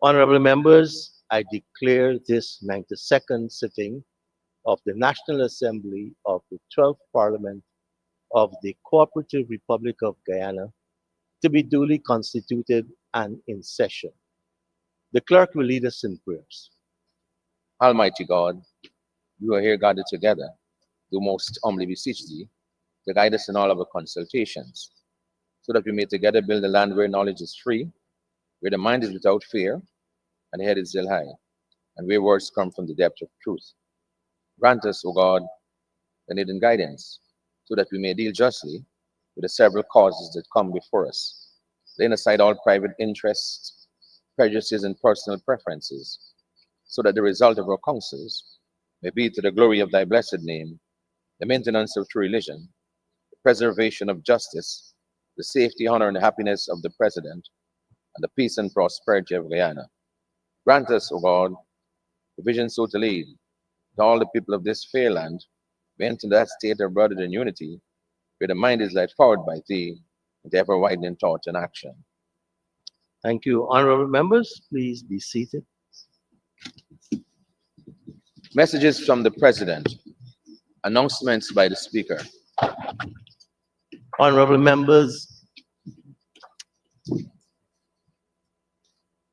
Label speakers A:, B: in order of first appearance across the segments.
A: Honorable members, I declare this 92nd sitting of the National Assembly of the 12th Parliament of the Cooperative Republic of Guyana to be duly constituted and in session. The clerk will lead us in prayers.
B: Almighty God, we are here gathered together, do most humbly beseech thee to guide us in all our consultations, so that we may together build a land where knowledge is free, where the mind is without fear, and the head is still high, and where words come from the depth of truth. Grant us, O God, the needed guidance, so that we may deal justly with the several causes that come before us, laying aside all private interests, prejudices, and personal preferences, so that the result of our counsels may be to the glory of thy blessed name, the maintenance of true religion, the preservation of justice, the safety, honor, and happiness of the President, and the peace and prosperity of Guyana. Grant us, O God, the vision so to lead that all the people of this fair land may enter that state of brotherhood and unity, where the mind is led forward by thee into ever widening thought and action.
A: Thank you. Honorable members, please be seated.
B: Messages from the President. Announcements by the Speaker.
A: Honorable members,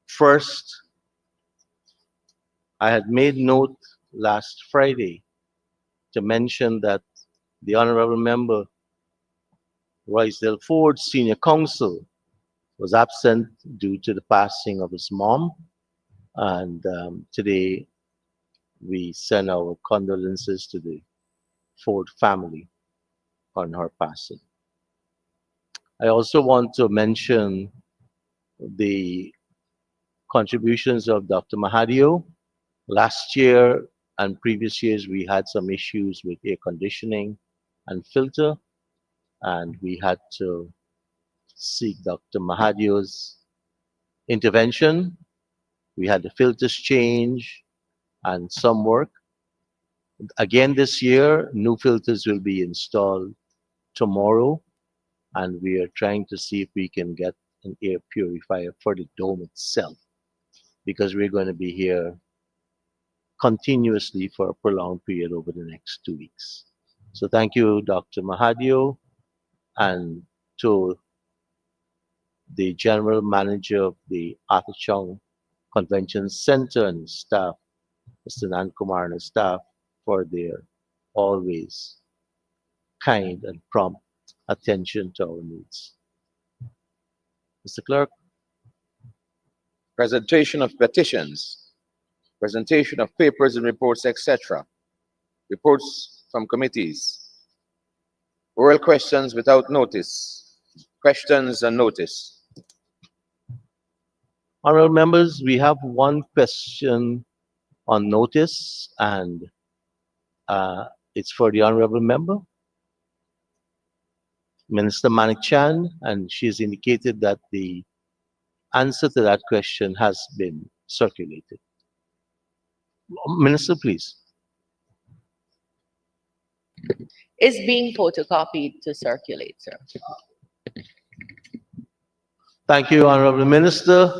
A: first, I had made note last Friday to mention that the Honorable Member Roysdale Ford, Senior Counsel, was absent due to the passing of his mom. And today we send our condolences to the Ford family on her passing. I also want to mention the contributions of Dr. Mahadio. Last year and previous years, we had some issues with air conditioning and filter, and we had to seek Dr. Mahadio's intervention. We had the filters change and some work. Again this year, new filters will be installed tomorrow, and we are trying to see if we can get an air purifier for the dome itself, because we're going to be here continuously for a prolonged period over the next 2 weeks. So thank you, Dr. Mahadio, and to the General Manager of the Arthur Chung Convention Center and staff, Mr. Nankumar and his staff, for their always kind and prompt attention to our needs. Mr. Clerk.
B: Presentation of petitions, presentation of papers and reports, etc. Reports from committees. Oral questions without notice. Questions and notice.
A: Honorable members, we have one question on notice, and it's for the Honorable Member, Minister Manik Chan, and she has indicated that the answer to that question has been circulated. Minister, please.
C: Is being photocopied to circulate, sir.
A: Thank you, Honorable Minister,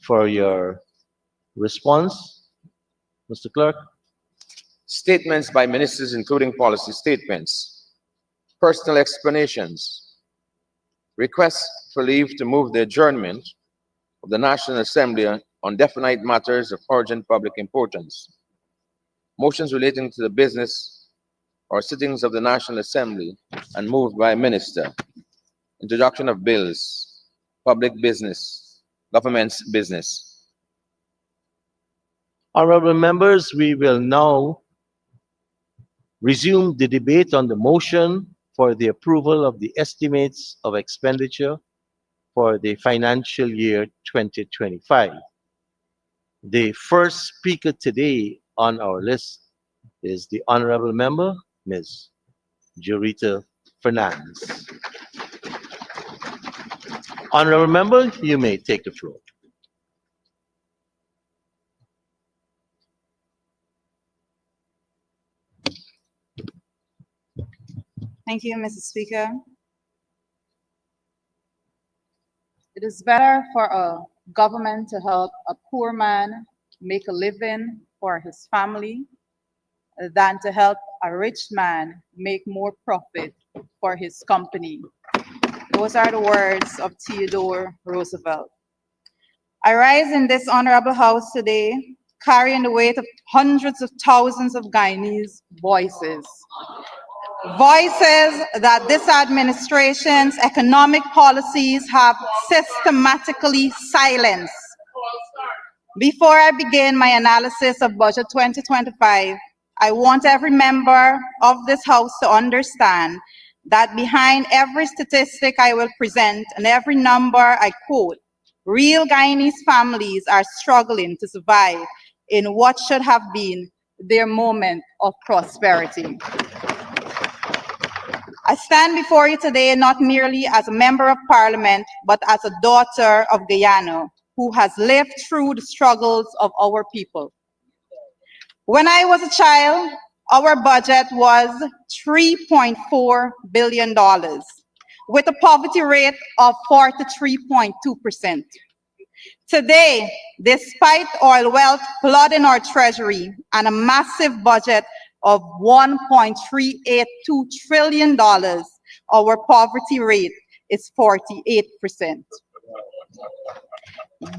A: for your response. Mr. Clerk.
B: Statements by ministers, including policy statements, personal explanations, requests for leave to move the adjournment of the National Assembly on definite matters of urgent public importance, motions relating to the business or sittings of the National Assembly and moved by a minister, introduction of bills, public business, government's business.
A: Honorable members, we will now resume the debate on the motion for the approval of the estimates of expenditure for the financial year 2025. The first speaker today on our list is the Honorable Member, Ms. Jurita Fernandez. Honorable Member, you may take the floor.
D: Thank you, Mr. Speaker. It is better for a government to help a poor man make a living for his family than to help a rich man make more profit for his company. Those are the words of Theodore Roosevelt. I rise in this honorable house today, carrying the weight of hundreds of thousands of Guyanese voices. Voices that this administration's economic policies have systematically silenced. Before I begin my analysis of Budget 2025, I want every member of this House to understand that behind every statistic I will present and every number I quote, real Guyanese families are struggling to survive in what should have been their moment of prosperity. I stand before you today not merely as a member of parliament, but as a daughter of Guyana who has lived through the struggles of our people. When I was a child, our budget was $3.4 billion with a poverty rate of 43.2%. Today, despite oil wealth flooding our treasury and a massive budget of $1.382 trillion, our poverty rate is 48%.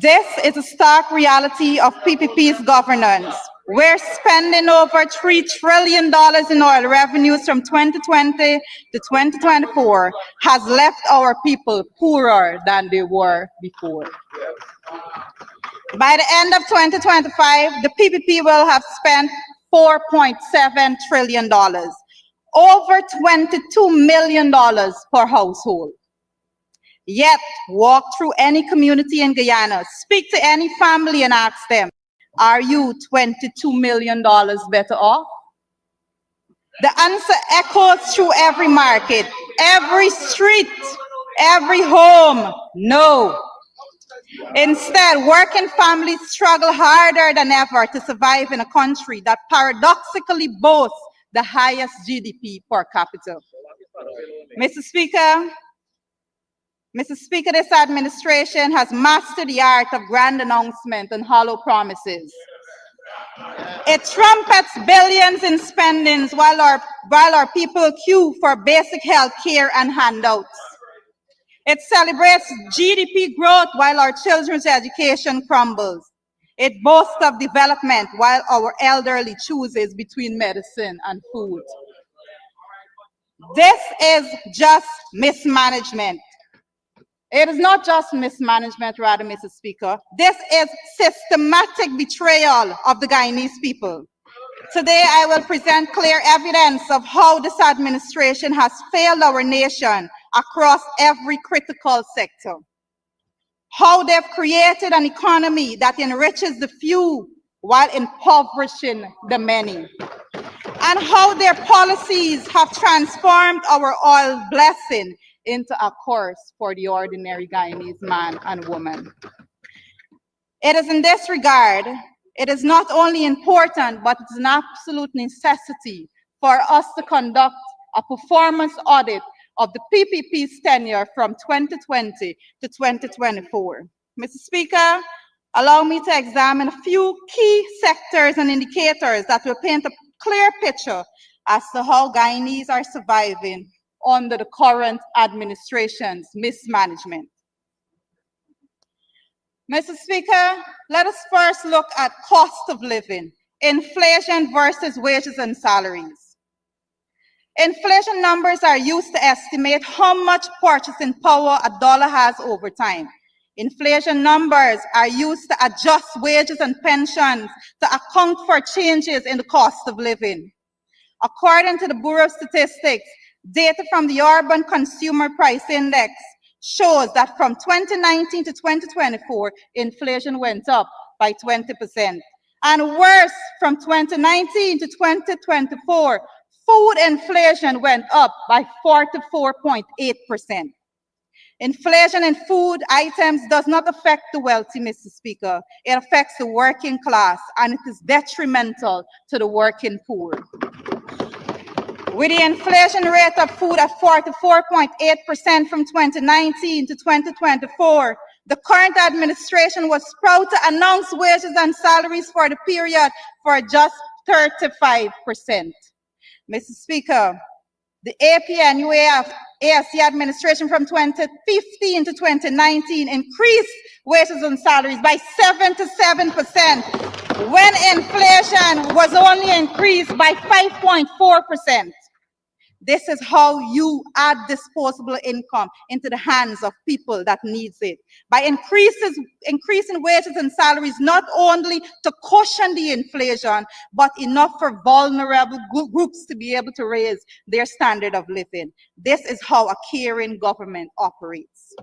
D: This is a stark reality of PPP's governance. We're spending over $3 trillion in oil revenues from 2020 to 2024 has left our people poorer than they were before. By the end of 2025, the PPP will have spent $4.7 trillion, over $22 million per household. Yet, walk through any community in Guyana, speak to any family and ask them, are you $22 million better off? The answer echoes through every market, every street, every home, no. Instead, working families struggle harder than ever to survive in a country that paradoxically boasts the highest GDP per capita. Mr. Speaker, this administration has mastered the art of grand announcement and hollow promises. It trumpets billions in spendings while our people queue for basic health care and handouts. It celebrates GDP growth while our children's education crumbles. It boasts of development while our elderly chooses between medicine and food. This is just mismanagement. It is not just mismanagement, rather, Mr. Speaker. This is systematic betrayal of the Guyanese people. Today, I will present clear evidence of how this administration has failed our nation across every critical sector. How they've created an economy that enriches the few while impoverishing the many. And how their policies have transformed our oil blessing into a curse for the ordinary Guyanese man and woman. It is in this regard, it is not only important, but it's an absolute necessity for us to conduct a performance audit of the PPP's tenure from 2020 to 2024. Mr. Speaker, allow me to examine a few key sectors and indicators that will paint a clear picture as to how Guyanese are surviving under the current administration's mismanagement. Mr. Speaker, let us first look at cost of living, inflation versus wages and salaries. Inflation numbers are used to estimate how much purchasing power a dollar has over time. Inflation numbers are used to adjust wages and pensions to account for changes in the cost of living. According to the Bureau of Statistics, data from the Urban Consumer Price Index shows that from 2019 to 2024, inflation went up by 20%. And worse, from 2019 to 2024, food inflation went up by 44.8%. Inflation in food items does not affect the wealthy, Mr. Speaker. It affects the working class, and it is detrimental to the working poor. With the inflation rate of food at 44.8% from 2019 to 2024, The current administration was proud to announce wages and salaries for the period for just 35%. Mr. Speaker, the APNUAF ASC administration from 2015 to 2019 increased wages and salaries by 77%, when inflation was only increased by 5.4%. This is how you add disposable income into the hands of people that needs it. By increasing wages and salaries, not only to cushion the inflation, but enough for vulnerable groups to be able to raise their standard of living. This is how a caring government operates.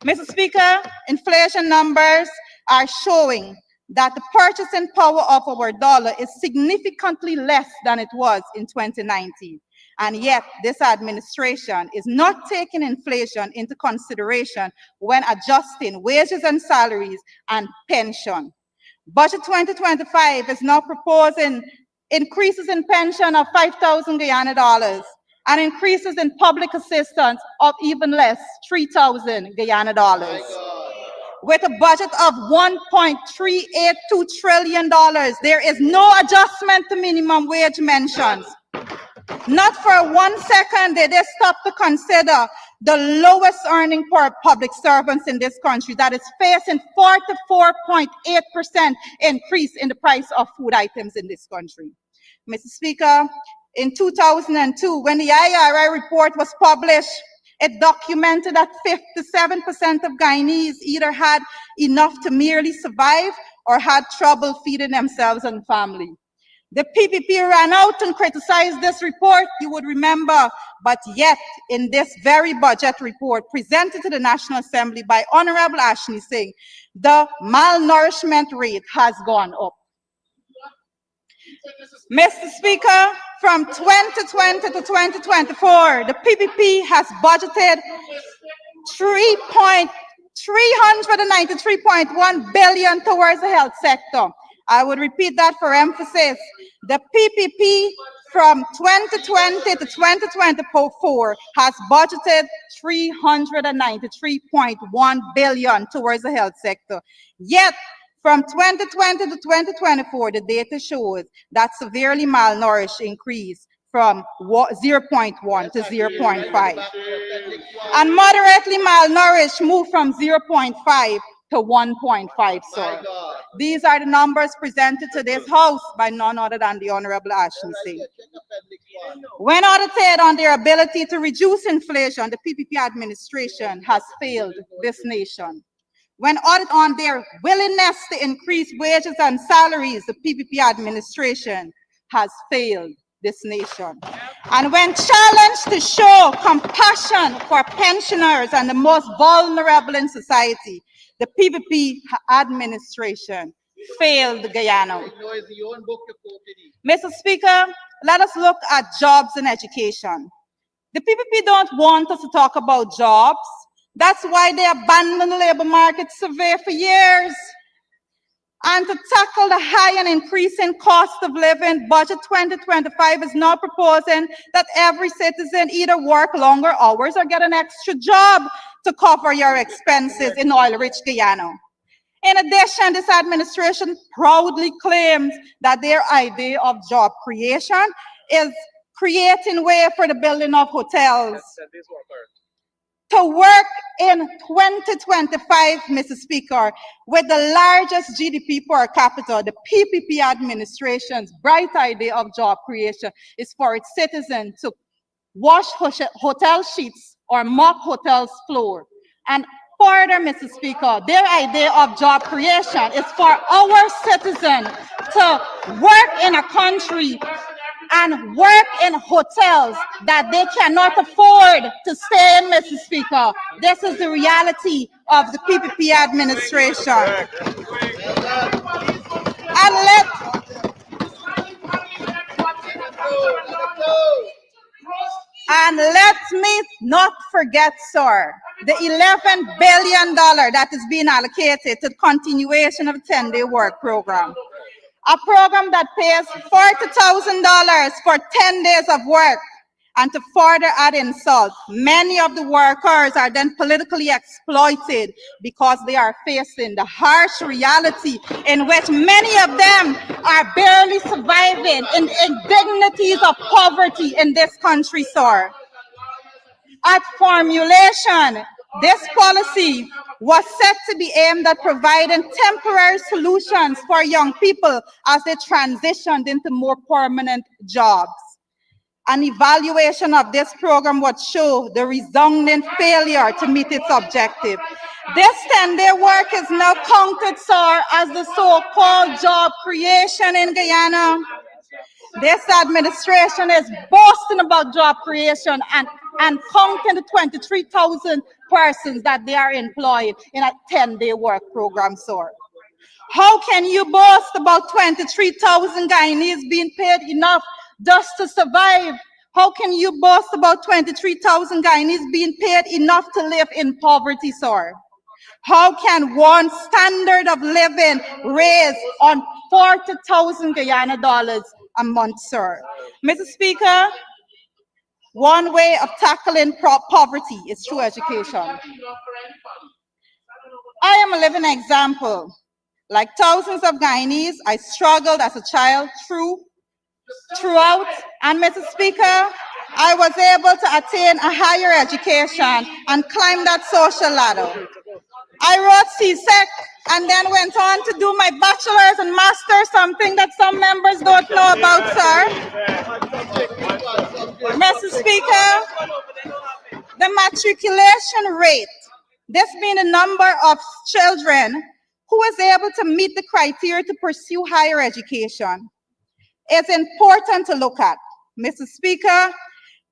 D: Mr. Speaker, inflation numbers are showing that the purchasing power of our dollar is significantly less than it was in 2019. And yet, this administration is not taking inflation into consideration when adjusting wages and salaries and pension. Budget 2025 is now proposing increases in pension of 5,000 Guyana dollars and increases in public assistance of even less, 3,000 Guyana dollars. With a budget of $1.382 trillion, there is no adjustment to minimum wage mentions. Not for 1 second did they stop to consider the lowest earning per public servants in this country that is facing 44.8% increase in the price of food items in this country. Mr. Speaker, in 2002, when the IRI report was published, it documented that 57% of Guyanese either had enough to merely survive or had trouble feeding themselves and family. The PPP ran out and criticized this report, you would remember, but yet in this very budget report presented to the National Assembly by Honorable Ashley Singh, the malnourishment rate has gone up. Mr. Speaker, from 2020 to 2024, the PPP has budgeted $393.1 billion towards the health sector. I would repeat that for emphasis. The PPP from 2020 to 2024 has budgeted $393.1 billion towards the health sector. Yet, from 2020 to 2024, the data shows that severely malnourished increased from 0.1 to 0.5. And moderately malnourished moved from 0.5 to 1.5, sir. These are the numbers presented to this House by none other than the Honorable Ashley Singh. When audited on their ability to reduce inflation, the PPP administration has failed this nation. When audited on their willingness to increase wages and salaries, the PPP administration has failed this nation. And when challenged to show compassion for pensioners and the most vulnerable in society, the PPP administration failed Guyana. Mr. Speaker, let us look at jobs and education. The PPP don't want us to talk about jobs. That's why they abandoned the labor market survey for years. And to tackle the high and increasing cost of living, Budget 2025 is now proposing that every citizen either work longer hours or get an extra job to cover your expenses in oil-rich Guyana. In addition, this administration proudly claims that their idea of job creation is creating way for the building of hotels. To work in 2025, Mr. Speaker, with the largest GDP per capita, the PPP administration's bright idea of job creation is for its citizens to wash hotel sheets or mop hotels floor. And further, Mr. Speaker, their idea of job creation is for our citizens to work in a country and work in hotels that they cannot afford to stay in, Mr. Speaker. This is the reality of the PPP administration. And let me not forget, sir, the $11 billion that is being allocated to the continuation of the 10-day work program. A program that pays $40,000 for 10 days of work And to further add insult, many of the workers are then politically exploited because they are facing the harsh reality in which many of them are barely surviving in indignities of poverty in this country, sir. At formulation, this policy was set to be aimed at providing temporary solutions for young people as they transitioned into more permanent jobs. An evaluation of this program would show the resounding failure to meet its objective. This 10-day work is now counted, sir, as the so-called job creation in Guyana. This administration is boasting about job creation and counting the 23,000 persons that they are employed in a 10-day work program, sir. How can you boast about 23,000 Guyanese being paid enough just to survive? How can you boast about 23,000 Guyanese being paid enough to live in poverty, sir? How can one standard of living raise on 40,000 Guyana dollars a month, sir? Mr. Speaker, one way of tackling poverty is through education. I am a living example. Like thousands of Guyanese, I struggled as a child throughout, and Mr. Speaker, I was able to attain a higher education and climb that social ladder. I wrote CSEC and then went on to do my bachelor's and master's, something that some members don't know about, sir. Mr. Speaker, the matriculation rate, this being the number of children who is able to meet the criteria to pursue higher education, is important to look at. Mr. Speaker,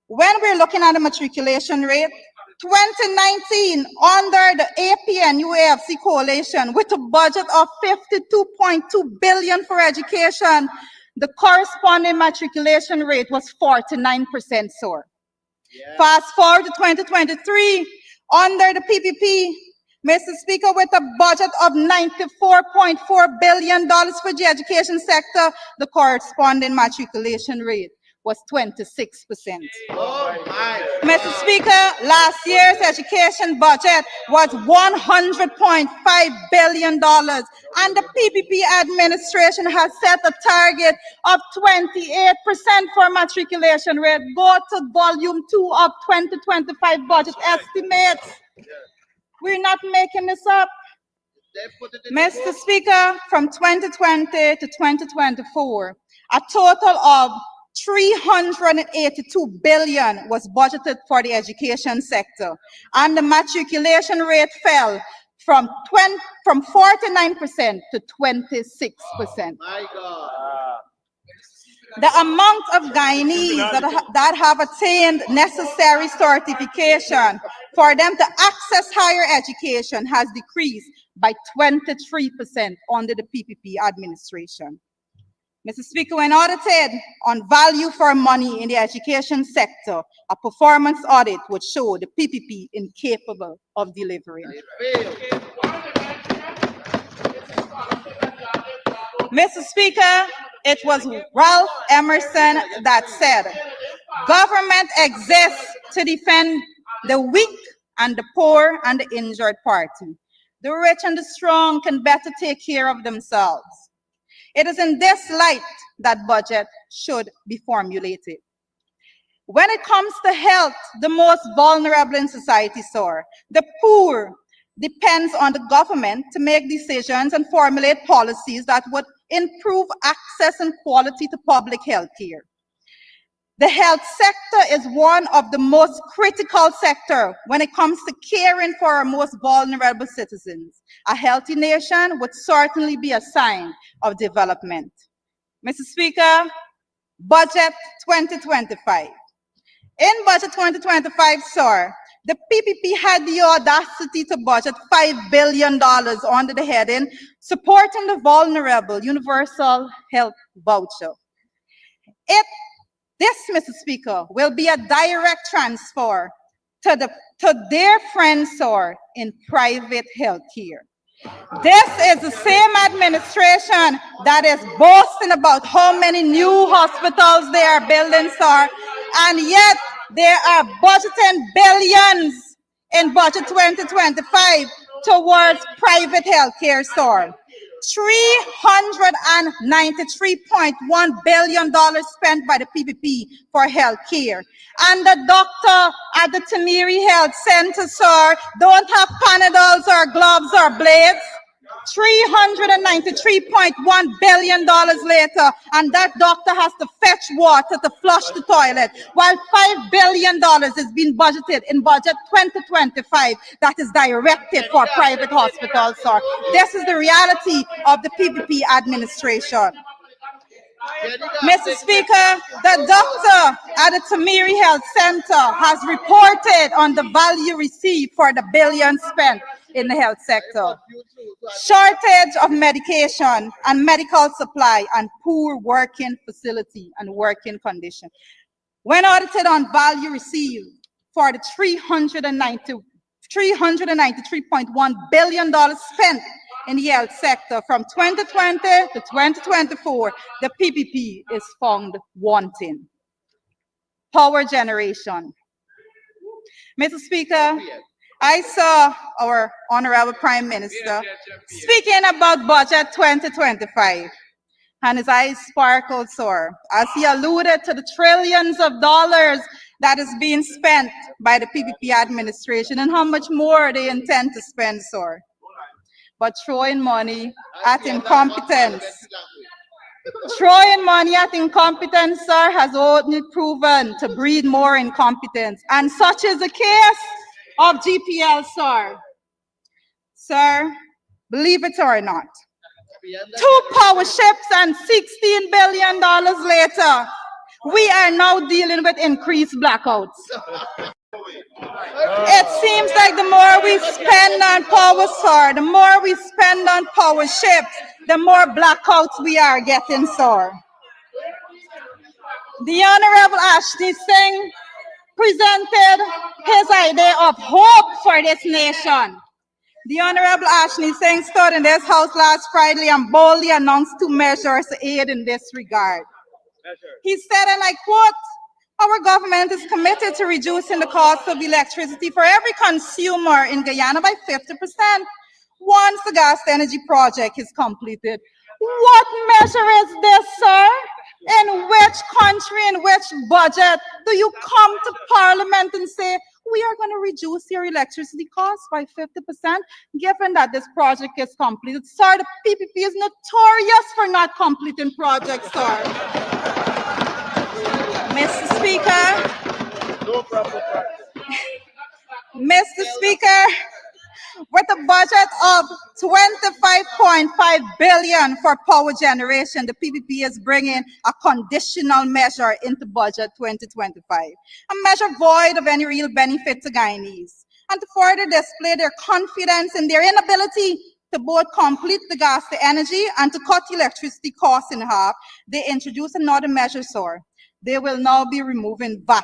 D: when we're looking at the matriculation rate, 2019, under the APN UAFC coalition, with a budget of 52.2 billion for education, the corresponding matriculation rate was 49%, sir. Yeah. Fast forward to 2023, under the PPP, Mr. Speaker, with a budget of $94.4 billion for the education sector, the corresponding matriculation rate was 26%. Mr. Speaker, last year's education budget was $100.5 billion, and the PPP administration has set a target of 28% for matriculation rate. Go to volume 2 of 2025 budget estimates. We're not making this up. Mr. Speaker, from 2020 to 2024, a total of 382 billion was budgeted for the education sector, and the matriculation rate fell from 49% to 26%. My God. The amount of Guyanese that have attained necessary certification for them to access higher education has decreased by 23% under the PPP administration. Mr. Speaker, when audited on value for money in the education sector, a performance audit would show the PPP incapable of delivering. Mr. Speaker, it was Ralph Emerson that said, "Government exists to defend the weak and the poor and the injured party. The rich and the strong can better take care of themselves." It is in this light that budget should be formulated. When it comes to health, the most vulnerable in society, sir, the poor, depends on the government to make decisions and formulate policies that would improve access and quality to public health care. The health sector is one of the most critical sectors when it comes to caring for our most vulnerable citizens. A healthy nation would certainly be a sign of development. Mr. Speaker, Budget 2025. In Budget 2025, sir, the PPP had the audacity to budget $5 billion under the heading Supporting the Vulnerable Universal Health Voucher. This, Mr. Speaker, will be a direct transfer to their friends, sir, in private health care. This is the same administration that is boasting about how many new hospitals they are building, sir, and yet They are budgeting billions in budget 2025 towards private healthcare, sir. $393.1 billion spent by the PPP for healthcare. And the doctor at the Tamiri Health Center, sir, don't have panadol or gloves or blades. $393.1 billion later, and that doctor has to fetch water to flush the toilet, while $5 billion is being budgeted in budget 2025 that is directed for private hospitals, sir. This is the reality of the PPP administration. Mr. Speaker, the doctor at the Tamiri Health Center has reported on the value received for the billions spent in the health sector. Shortage of medication and medical supply and poor working facility and working condition. When audited on value received for the $393.1 billion spent in the health sector from 2020 to 2024, the PPP is found wanting. Power generation. Mr. Speaker, I saw our Honorable Prime Minister speaking about budget 2025, and his eyes sparkled, sir, as he alluded to the trillions of dollars that is being spent by the PPP administration and how much more they intend to spend, sir. But throwing money at incompetence. Throwing money at incompetence, sir, has only proven to breed more incompetence. And such is the case of GPL, sir. Sir, believe it or not, 2 power ships and $16 billion later, we are now dealing with increased blackouts. It seems like the more we spend on power, sir, the more we spend on power ships, the more blackouts we are getting, sir. The Honorable Ashley Singh presented his idea of hope for this nation. The Honorable Ashley Singh stood in this house last Friday and boldly announced 2 measures to aid in this regard. He said, and I quote, "Our government is committed to reducing the cost of electricity for every consumer in Guyana by 50% once the gas energy project is completed." What measure is this, sir? In which country, in which budget do you come to Parliament and say, we are going to reduce your electricity costs by 50%, given that this project is completed? Sir, the PPP is notorious for not completing projects, sir. Mr. Speaker, Mr. Speaker, with a budget of $25.5 billion for power generation, the PPP is bringing a conditional measure into budget 2025, a measure void of any real benefit to Guyanese. And to further display their confidence in their inability to both complete the gas to energy and to cut electricity costs in half, they introduce another measure, sir. They will now be removing VAT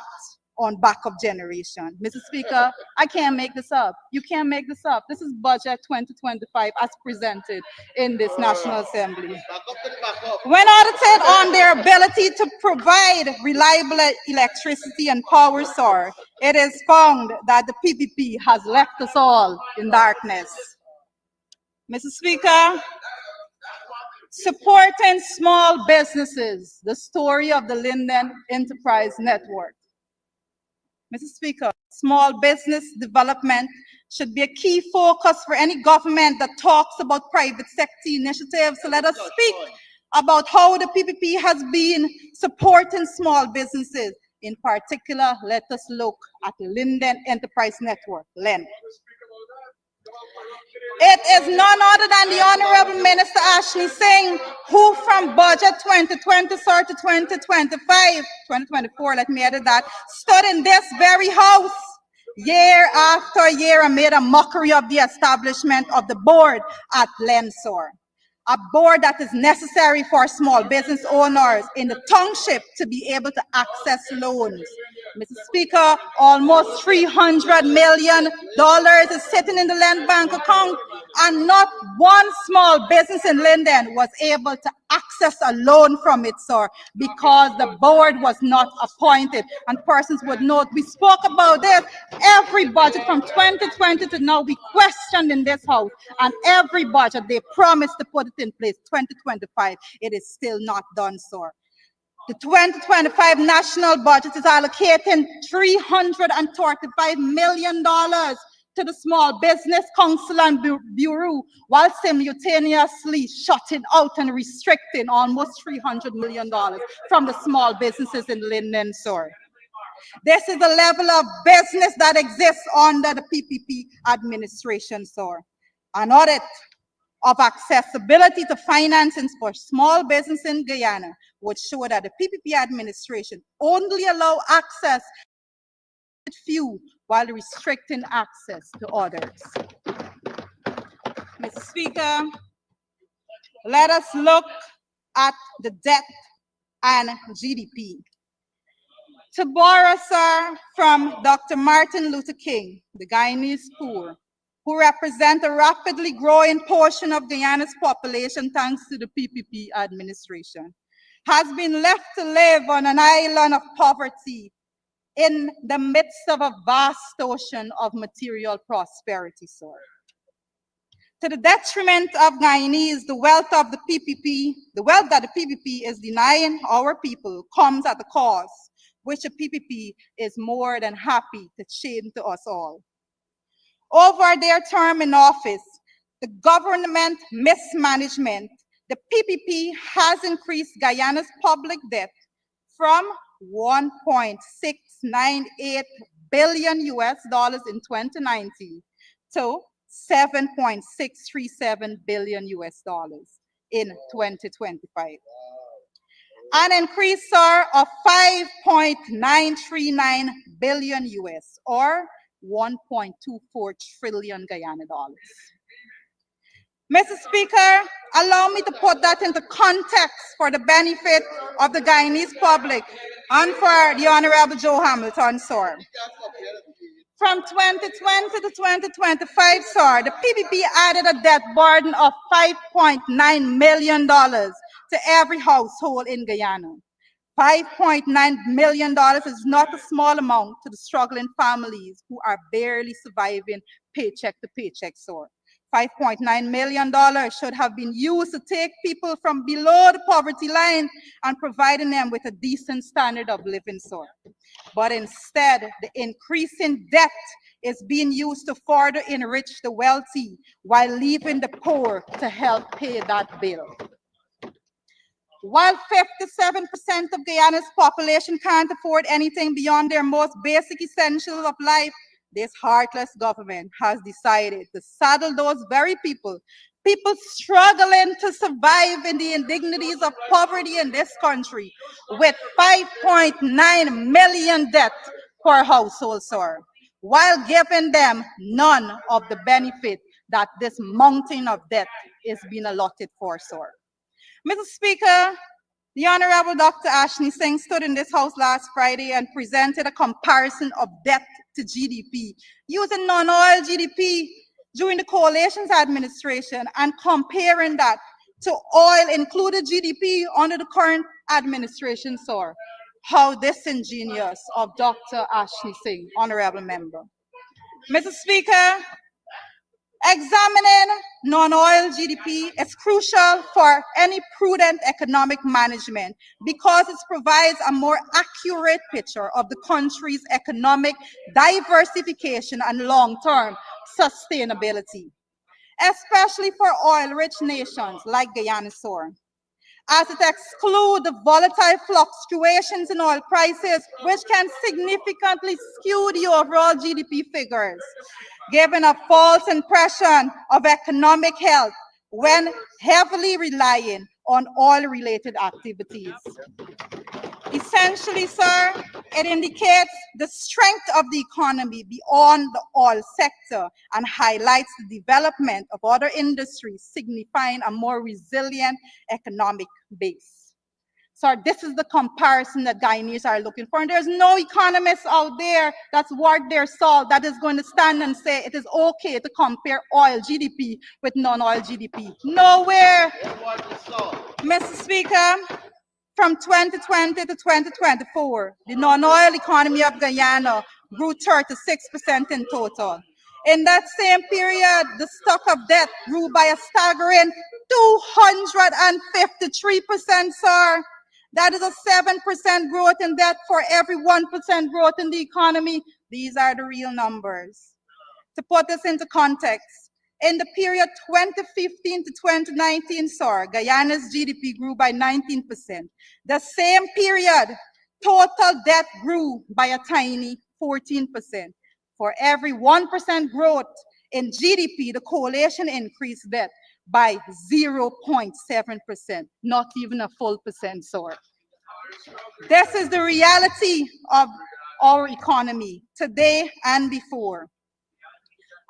D: on backup generation. Mr. Speaker, I can't make this up. You can't make this up. This is budget 2025 as presented in this National Assembly. When audited on their ability to provide reliable electricity and power, sir, it is found that the PPP has left us all in darkness. Mr. Speaker, supporting small businesses, the story of the Linden Enterprise Network. Mr. Speaker, small business development should be a key focus for any government that talks about private sector initiatives. So let us speak about how the PPP has been supporting small businesses. In particular, let us look at the Linden Enterprise Network, LEN. It is none other than the Honorable Minister Ashley Singh, who from budget 2020 sir, to 2024, let me edit that, stood in this very house year after year and made a mockery of the establishment of the board at LENSOR, a board that is necessary for small business owners in the township to be able to access loans. Mr. Speaker, almost $300 million is sitting in the land bank account, and not one small business in Linden was able to access access a loan from it, sir, because the board was not appointed. And persons would note, we spoke about this. Every budget from 2020 to now, we questioned in this house. And every budget, they promised to put it in place. 2025, it is still not done, sir. The 2025 national budget is allocating $335 million to the Small Business Council and Bureau, while simultaneously shutting out and restricting almost $300 million from the small businesses in Linden, sir. This is the level of business that exists under the PPP administration, sir. An audit of accessibility to financing for small business in Guyana would show that the PPP administration only allow access to few while restricting access to others. Mr. Speaker, let us look at the debt and GDP. To borrow, sir, from Dr. Martin Luther King, the Guyanese poor, who represent a rapidly growing portion of Guyana's population thanks to the PPP administration, has been left to live on an island of poverty in the midst of a vast ocean of material prosperity, sir. To the detriment of Guyanese, the wealth that the PPP is denying our people comes at a cost, which the PPP is more than happy to chain to us all. Over their term in office, the government mismanagement, the PPP has increased Guyana's public debt from $1.698 billion in 2019 to $7.637 billion in 2025. An increase, sir, of $5.939 billion or 1.24 trillion Guyana dollars. Mr. Speaker, allow me to put that into context for the benefit of the Guyanese public and for the Honorable Joe Hamilton, sir. From 2020 to 2025, sir, the PPP added a debt burden of $5.9 million to every household in Guyana. $5.9 million is not a small amount to the struggling families who are barely surviving paycheck to paycheck, sir. $5.9 million should have been used to take people from below the poverty line and providing them with a decent standard of living, sir. But instead, the increase in debt is being used to further enrich the wealthy while leaving the poor to help pay that bill. While 57% of Guyana's population can't afford anything beyond their most basic essentials of life, this heartless government has decided to saddle those very people struggling to survive in the indignities of poverty in this country, with $5.9 million debt per household, sir, while giving them none of the benefit that this mountain of debt is being allotted for, sir. Mr. Speaker, the Honorable Dr. Ashley Singh stood in this house last Friday and presented a comparison of debt to GDP using non-oil GDP during the coalition's administration and comparing that to oil-included GDP under the current administration, sir. How disingenuous of Dr. Ashley Singh, Honorable Member. Mr. Speaker, examining non-oil GDP is crucial for any prudent economic management because it provides a more accurate picture of the country's economic diversification and long-term sustainability, especially for oil-rich nations like Guyana, sir, as it excludes the volatile fluctuations in oil prices, which can significantly skew the overall GDP figures, giving a false impression of economic health when heavily relying on oil-related activities. Essentially, sir, it indicates the strength of the economy beyond the oil sector and highlights the development of other industries, signifying a more resilient economic base. So this is the comparison that Guyanese are looking for. And there's no economist out there that's worth their salt that is going to stand and say it is okay to compare oil GDP with non-oil GDP. Nowhere. Mr. Speaker, from 2020 to 2024, the non-oil economy of Guyana grew 36% in total. In that same period, the stock of debt grew by a staggering 253%, sir. That is a 7% growth in debt for every 1% growth in the economy. These are the real numbers. To put this into context, in the period 2015 to 2019, sir, Guyana's GDP grew by 19%. The same period, total debt grew by a tiny 14%. For every 1% growth in GDP, the coalition increased debt by 0.7%, not even a full percent, sir. This is the reality of our economy today and before.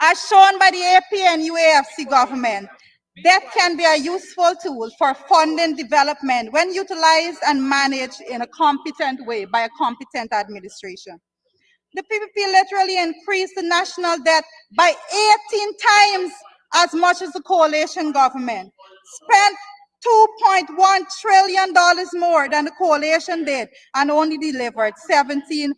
D: As shown by the AP and UAFC government, debt can be a useful tool for funding development when utilized and managed in a competent way by a competent administration. The PPP literally increased the national debt by 18 times as much as the coalition government, spent $2.1 trillion more than the coalition did, and only delivered 17%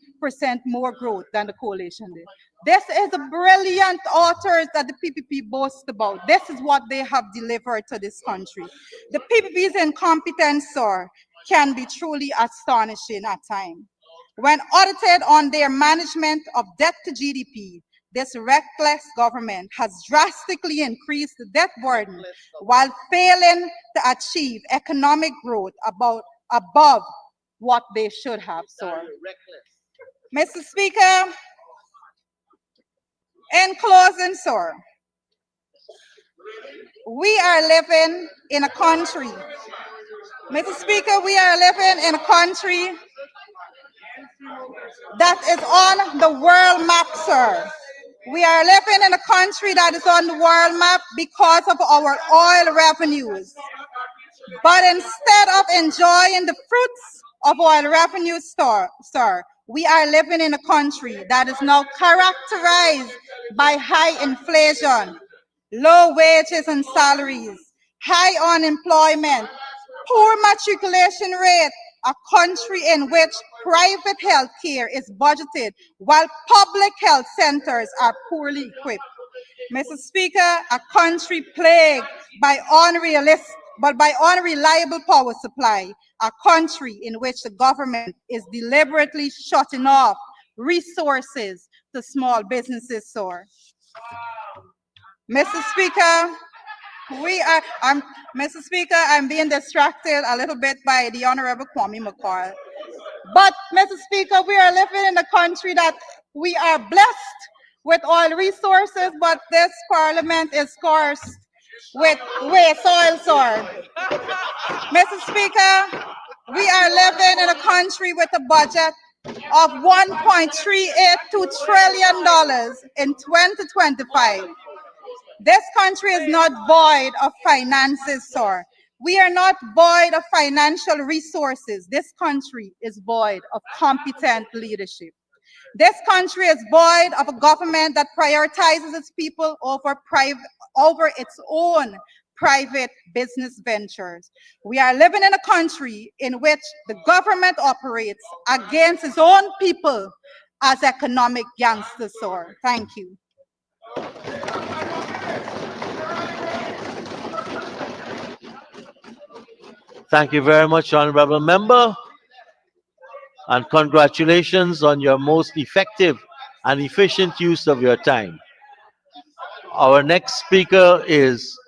D: more growth than the coalition did. This is the brilliant authors that the PPP boasts about. This is what they have delivered to this country. The PPP's incompetence, sir, can be truly astonishing at times. When audited on their management of debt to GDP, this reckless government has drastically increased the debt burden while failing to achieve economic growth above what they should have, sir. Mr. Speaker, in closing, sir, we are living in a country, Mr. Speaker, we are living in a country that is on the world map, sir. We are living in a country that is on the world map because of our oil revenues. But instead of enjoying the fruits of oil revenues, sir, we are living in a country that is now characterized by high inflation, low wages and salaries, high unemployment, poor matriculation rate, a country in which private health care is budgeted while public health centers are poorly equipped. Mr. Speaker, a country plagued by unreliable power supply, a country in which the government is deliberately shutting off resources to small businesses, sir. Mr. Speaker, Mr. Speaker, I'm being distracted a little bit by the Honorable Kwame McCall. But, Mr. Speaker, we are living in a country that we are blessed with oil resources, but this parliament is cursed with waste oil, sir. Mr. Speaker, we are living in a country with a budget of $1.382 trillion in 2025. This country is not void of finances, sir. We are not void of financial resources. This country is void of competent leadership. This country is void of a government that prioritizes its people over its own private business ventures. We are living in a country in which the government operates against its own people as economic gangsters, sir. Thank you.
A: Thank you very much, Honorable Member, and congratulations on your most effective and efficient use of your time. Our next speaker is